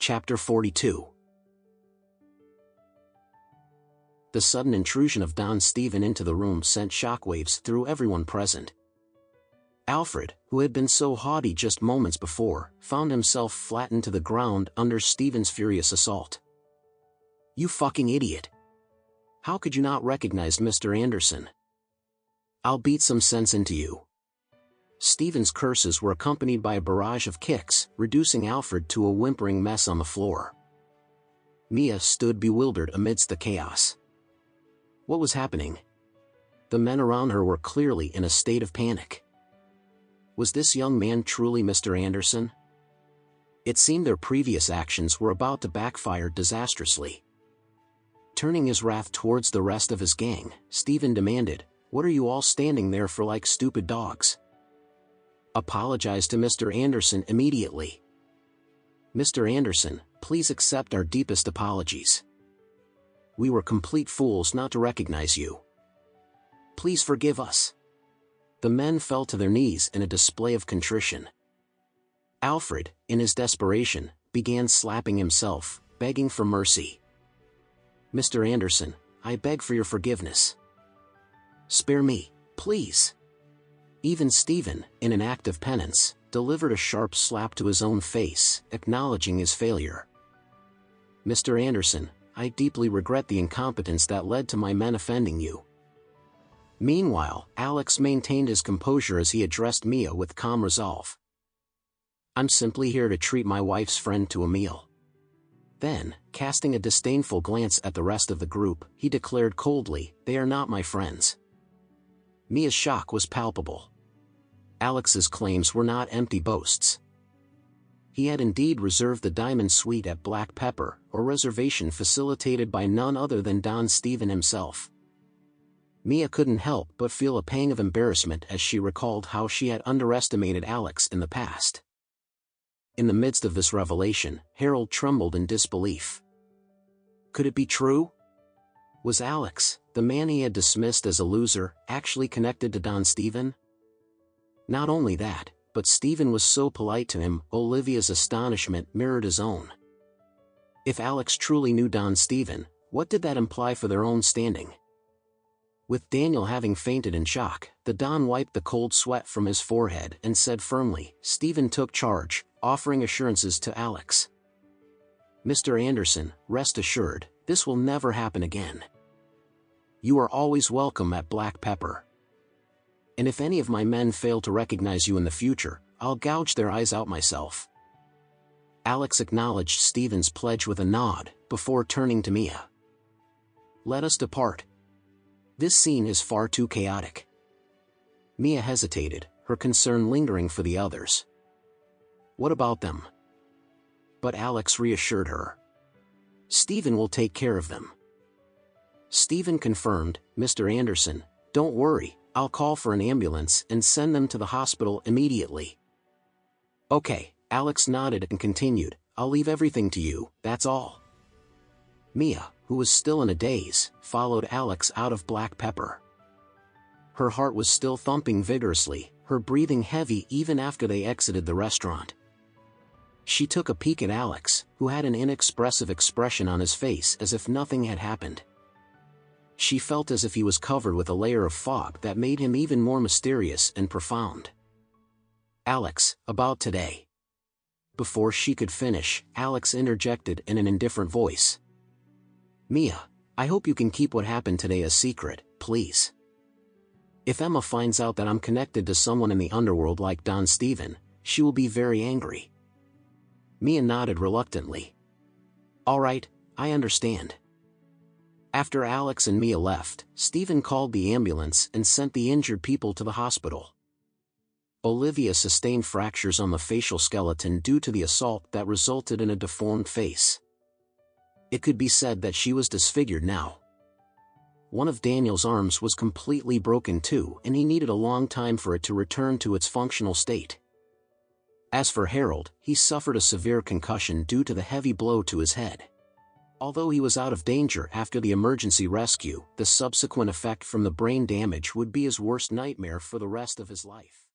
Chapter 42. The sudden intrusion of Don Stephen into the room sent shockwaves through everyone present. Alfred, who had been so haughty just moments before, found himself flattened to the ground under Stephen's furious assault. "You fucking idiot! How could you not recognize Mr. Anderson? I'll beat some sense into you." Stephen's curses were accompanied by a barrage of kicks, reducing Alfred to a whimpering mess on the floor. Mia stood bewildered amidst the chaos. What was happening? The men around her were clearly in a state of panic. Was this young man truly Mr. Anderson? It seemed their previous actions were about to backfire disastrously. Turning his wrath towards the rest of his gang, Stephen demanded, "What are you all standing there for like stupid dogs? Apologize to Mr. Anderson immediately. Mr. Anderson, please accept our deepest apologies. We were complete fools not to recognize you. Please forgive us." The men fell to their knees in a display of contrition. Alfred, in his desperation, began slapping himself, begging for mercy. "Mr. Anderson, I beg for your forgiveness. Spare me, please." Even Stephen, in an act of penance, delivered a sharp slap to his own face, acknowledging his failure. "Mr. Anderson, I deeply regret the incompetence that led to my men offending you." Meanwhile, Alex maintained his composure as he addressed Mia with calm resolve. "I'm simply here to treat my wife's friend to a meal." Then, casting a disdainful glance at the rest of the group, he declared coldly, "They are not my friends." Mia's shock was palpable. Alex's claims were not empty boasts. He had indeed reserved the diamond suite at Black Pepper, a reservation facilitated by none other than Don Stephen himself. Mia couldn't help but feel a pang of embarrassment as she recalled how she had underestimated Alex in the past. In the midst of this revelation, Harold trembled in disbelief. Could it be true? Was Alex, the man he had dismissed as a loser, actually connected to Don Stephen? Not only that, but Stephen was so polite to him. Olivia's astonishment mirrored his own. If Alex truly knew Don Stephen, what did that imply for their own standing? With Daniel having fainted in shock, the Don wiped the cold sweat from his forehead and said firmly, "Stephen took charge," offering assurances to Alex. "Mr. Anderson, rest assured, this will never happen again. You are always welcome at Black Pepper. And if any of my men fail to recognize you in the future, I'll gouge their eyes out myself." Alex acknowledged Stephen's pledge with a nod, before turning to Mia. "Let us depart. This scene is far too chaotic." Mia hesitated, her concern lingering for the others. "What about them?" But Alex reassured her. "Stephen will take care of them." Stephen confirmed, "Mr. Anderson, don't worry, I'll call for an ambulance and send them to the hospital immediately." "Okay," Alex nodded and continued, "I'll leave everything to you, that's all." Mia, who was still in a daze, followed Alex out of Black Pepper. Her heart was still thumping vigorously, her breathing heavy even after they exited the restaurant. She took a peek at Alex, who had an inexpressive expression on his face as if nothing had happened. She felt as if he was covered with a layer of fog that made him even more mysterious and profound. "Alex, about today." Before she could finish, Alex interjected in an indifferent voice. "Mia, I hope you can keep what happened today a secret, please. If Emma finds out that I'm connected to someone in the underworld like Don Stephen, she will be very angry." Mia nodded reluctantly. "All right, I understand." After Alex and Mia left, Stephen called the ambulance and sent the injured people to the hospital. Olivia sustained fractures on the facial skeleton due to the assault that resulted in a deformed face. It could be said that she was disfigured now. One of Daniel's arms was completely broken too, and he needed a long time for it to return to its functional state. As for Harold, he suffered a severe concussion due to the heavy blow to his head. Although he was out of danger after the emergency rescue, the subsequent effect from the brain damage would be his worst nightmare for the rest of his life.